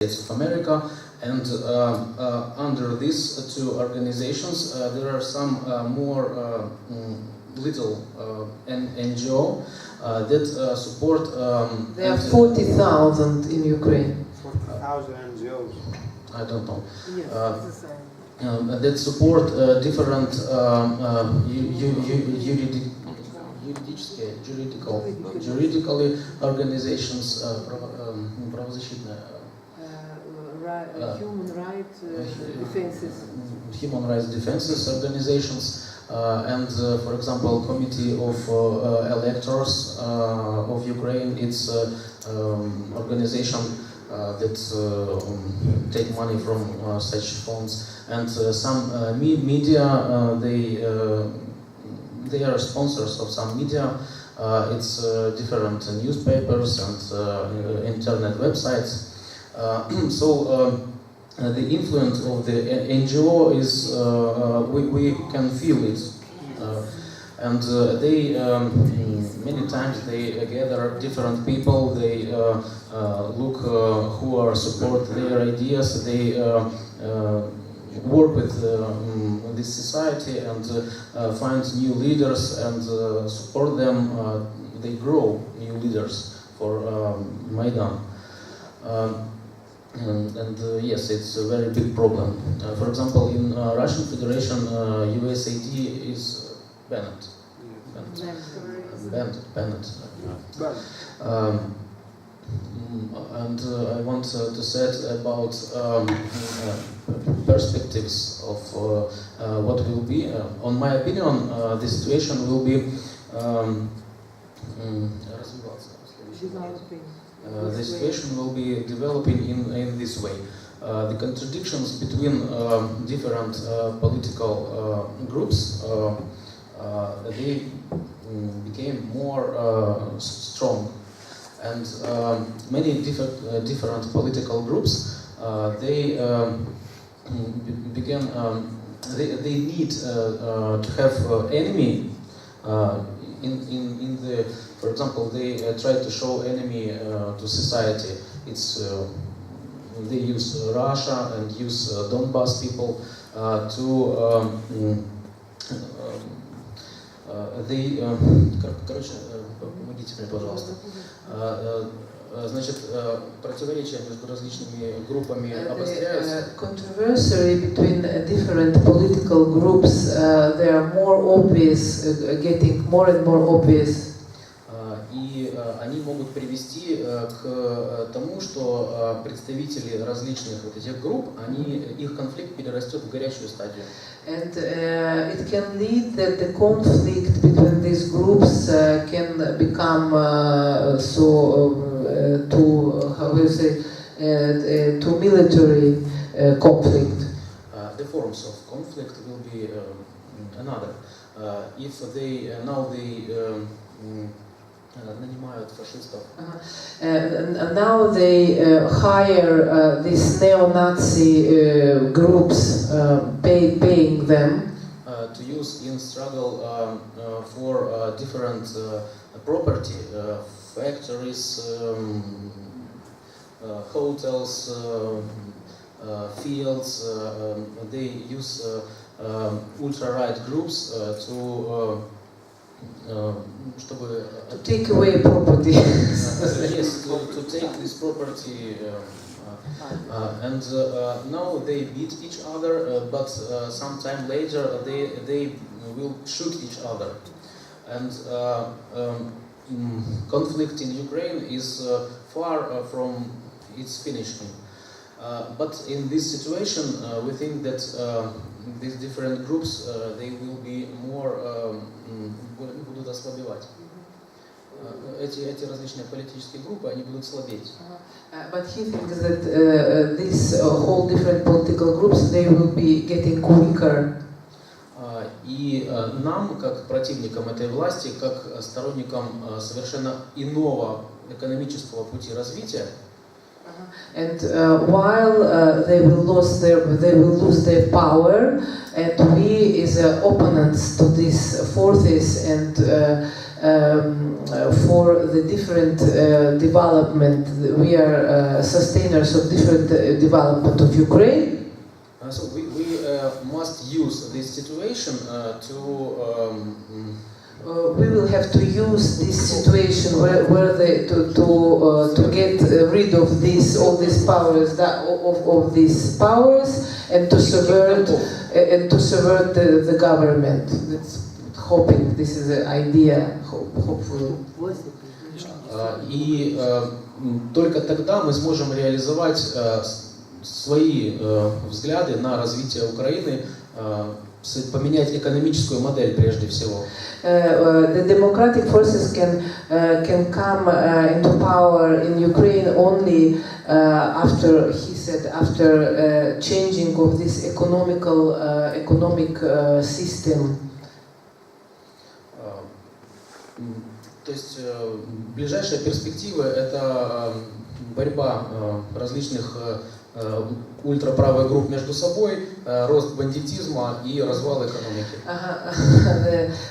States of America, and under these two organizations there are some more little NGO that support. There are 40,000 in Ukraine. 40,000 NGOs. I don't know. Yes, it's the same. That support different juridically organizations, human rights defenses organizations, and for example, Committee of Electors of Ukraine. It's organization that take money from such funds, and some media they are sponsors of some media. It's different newspapers and internet websites. The influence of the NGO is we can feel it, and they many times they gather different people. They look who are support their ideas. They work with this society and find new leaders and support them. They grow new leaders for Maidan. Yes, it's a very big problem. For example, in Russian Federation, USAID is banned. And I want to say about perspectives of what will be. On my opinion, the situation will be the situation will be developing in this way. The contradictions between different political groups they became more strong, and many different political groups they began they need to have enemy in the. For example, they try to show enemy to society. It's they use Russia and use Donbass people to they. Короче, помогите мне, пожалуйста. Значит, противоречия между различными группами обостряются. Controversy between different political groups, they are more obvious, getting more and more obvious. И они могут привести к тому, что представители различных вот этих групп, их конфликт перерастет в горячую стадию. And it can lead that the conflict between these groups can become to how will you say to military conflict. The forms of conflict will be another. If they нанимают фашистов. Now they hire these neo-Nazi groups, paying them to use in struggle for different property, factories, hotels, fields. They use ultra-right groups to take away property. Yes, to take this property, and now they beat each other, but sometime later they will shoot each other, and conflict in Ukraine is far from its finishing. But in this situation, we think that these different groups they will be more будут ослабевать. Эти различные политические группы они будут слабеть. But he thinks that these whole different political groups they will be getting weaker. И нам, как противникам этой власти, как сторонникам совершенно иного экономического пути развития, and while they will lose their power, and we as opponents to these forces and for the different development. We are sustainers of different development of Ukraine. So we must use this situation we will have to use this situation to get rid of all these powers of these powers and to subvert the government. That's hoping this is the idea. Hopefully. И только тогда мы сможем реализовать свои взгляды на развитие Украины, поменять экономическую модель прежде всего. The democratic forces can come into power in Ukraine only after, he said, after changing of this economic system. То есть ближайшая перспектива — это борьба различных ультраправых групп между собой, рост бандитизма и развал экономики.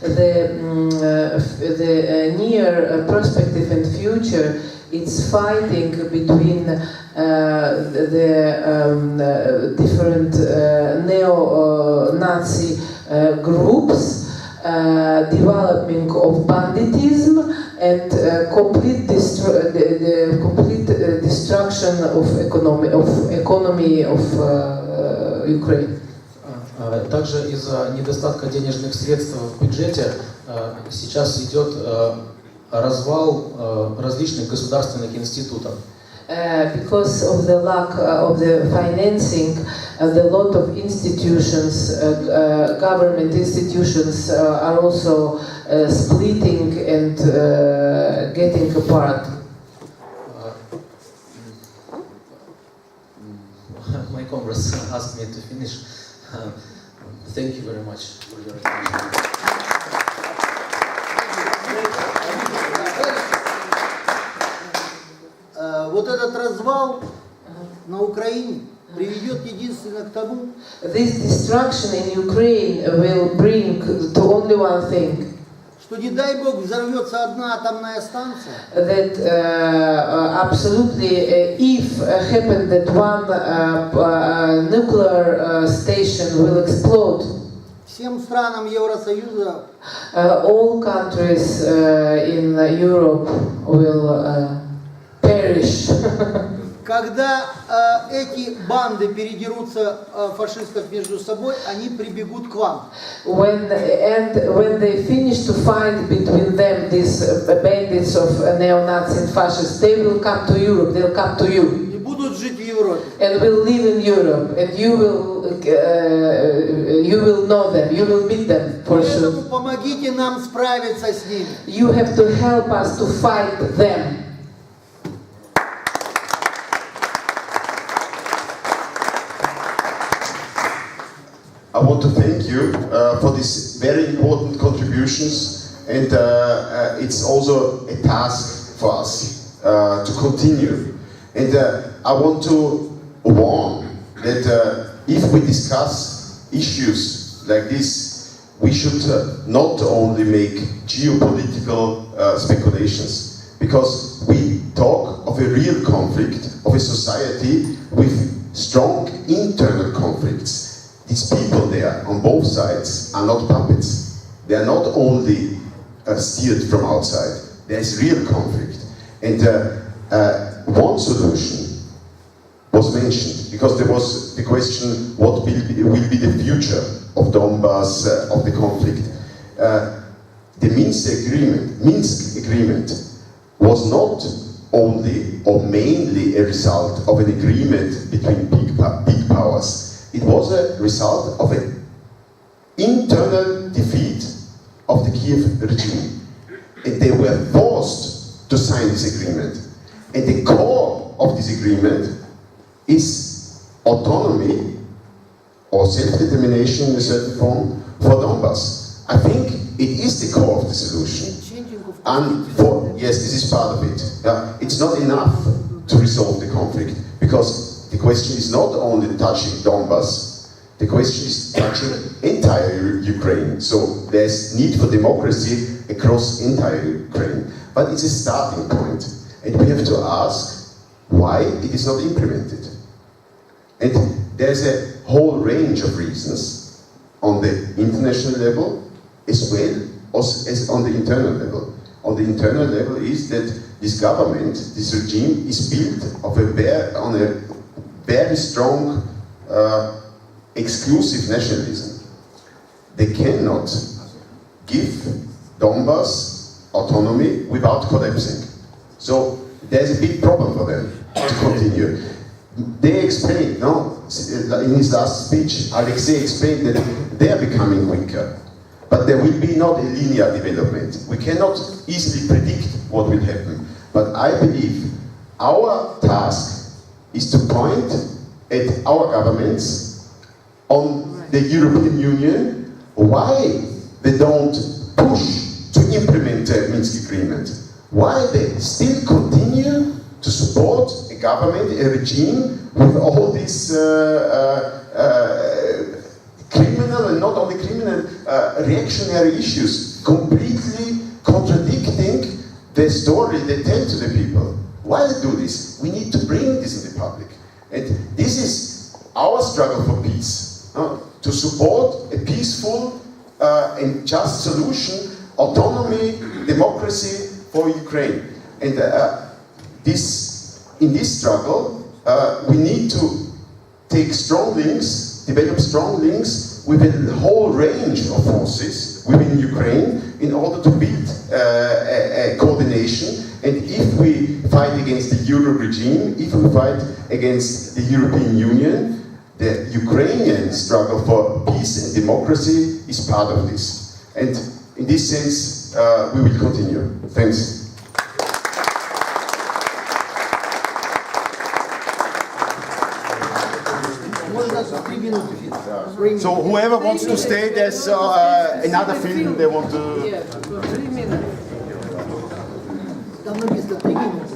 The near perspective and future, it's fighting between the different neo-Nazi groups, development of banditism and complete destruction of economy of Ukraine. Также из-за недостатка денежных средств в бюджете сейчас идет развал различных государственных институтов. Because of the lack of the financing, a lot of institutions, government institutions, are also splitting and getting apart. My comrades asked me to finish. Thank you very much for your attention. Вот этот развал на Украине приведет единственно к тому, This destruction in Ukraine will bring to only one thing. Что не дай бог взорвется одна атомная станция. That absolutely, if happened that one nuclear station will explode, Всем странам Евросоюза, all countries in Europe will perish. когда эти банды передерутся фашистов между собой, они прибегут к вам. When they finish to fight between them, these bandits of neo-Nazi and fascists, they will come to Europe. They'll come to you. И будут жить в Европе. And will live in Europe, and you will know them. You will meet them for sure. Поэтому помогите нам справиться с ними. You have to help us to fight them. I want to thank you for these very important contributions, and it's also a task for us to continue. And I want to warn that if we discuss issues like this, we should not only make geopolitical speculations, because we talk of a real conflict of a society with strong internal conflicts. These people there on both sides are not puppets. They are not only steered from outside. There is real conflict. And one solution was mentioned, because there was the question, what will be the future of Donbass, of the conflict. The Minsk agreement was not only or mainly a result of an agreement between big powers. It was a result of an internal defeat of the Kiev regime. And they were forced to sign this agreement. And the core of this agreement is autonomy or self-determination in a certain form for Donbass. I think it is the core of the solution. And yes, this is part of it. Yeah, it's not enough to resolve the conflict, because the question is not only touching Donbass, the question is touching entire Ukraine. So there's need for democracy across entire Ukraine, but it's a starting point. And we have to ask why it is not implemented. And there's a whole range of reasons on the international level as well as on the internal level. On the internal level is that this government, this regime is built on a very strong exclusive nationalism. They cannot give Donbass autonomy without collapsing. So there's a big problem for them to continue. They explained, in his last speech, Alexei explained that they are becoming weaker. But there will be not a linear development. We cannot easily predict what will happen. But I believe our task is to point at our governments on the European Union why they don't push to implement the Minsk agreement. Why they still continue to support a government, a regime with all these criminal and not only criminal reactionary issues, completely contradicting the story they tell to the people. Why they do this? We need to bring this in the public. And this is our struggle for peace, to support a peaceful and just solution, autonomy, democracy for Ukraine. And in this struggle, we need to take strong links, develop strong links with a whole range of forces within Ukraine in order to build a coordination. And if we fight against the Euro regime, if we fight against the European Union, the Ukrainian struggle for peace and democracy is part of this. And in this sense, we will continue. Thanks. So whoever wants to stay, there's another film they want to... Yeah, for 3 minutes. Там написано 3 минуты.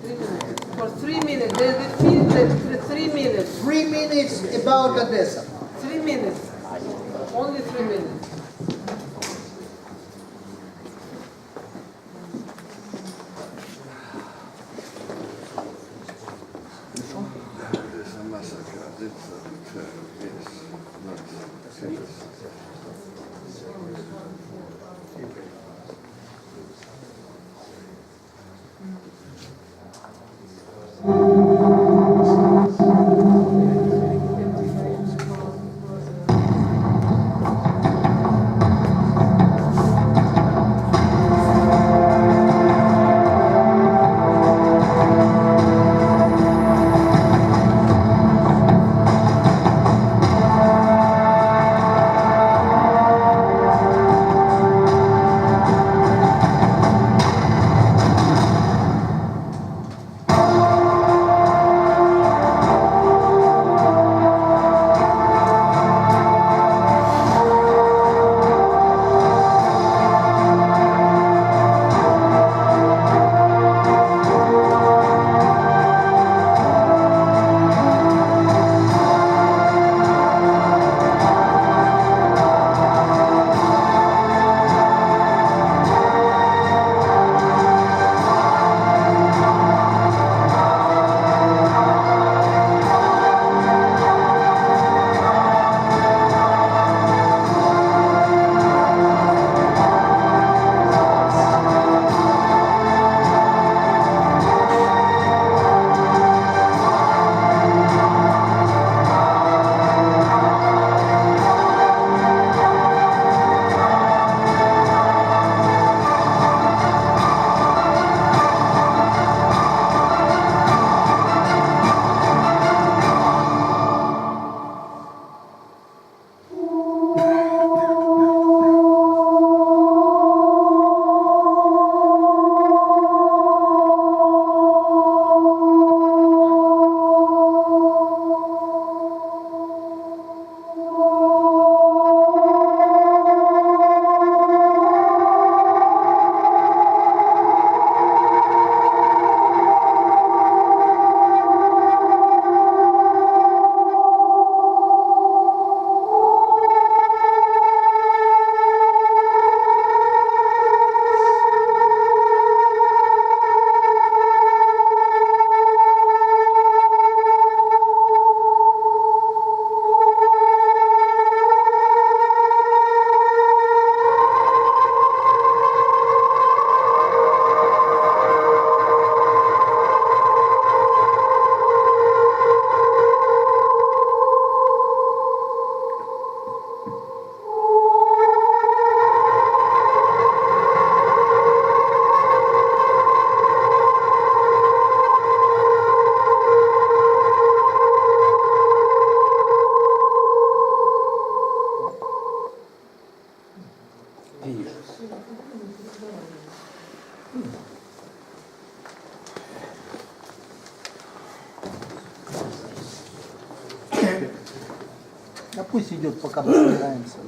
3 minutes. For 3 minutes. There's a film that 3 minutes. 3 minutes about Odessa. 3 minutes. Only 3 minutes. Да пусть идет, пока мы собираемся.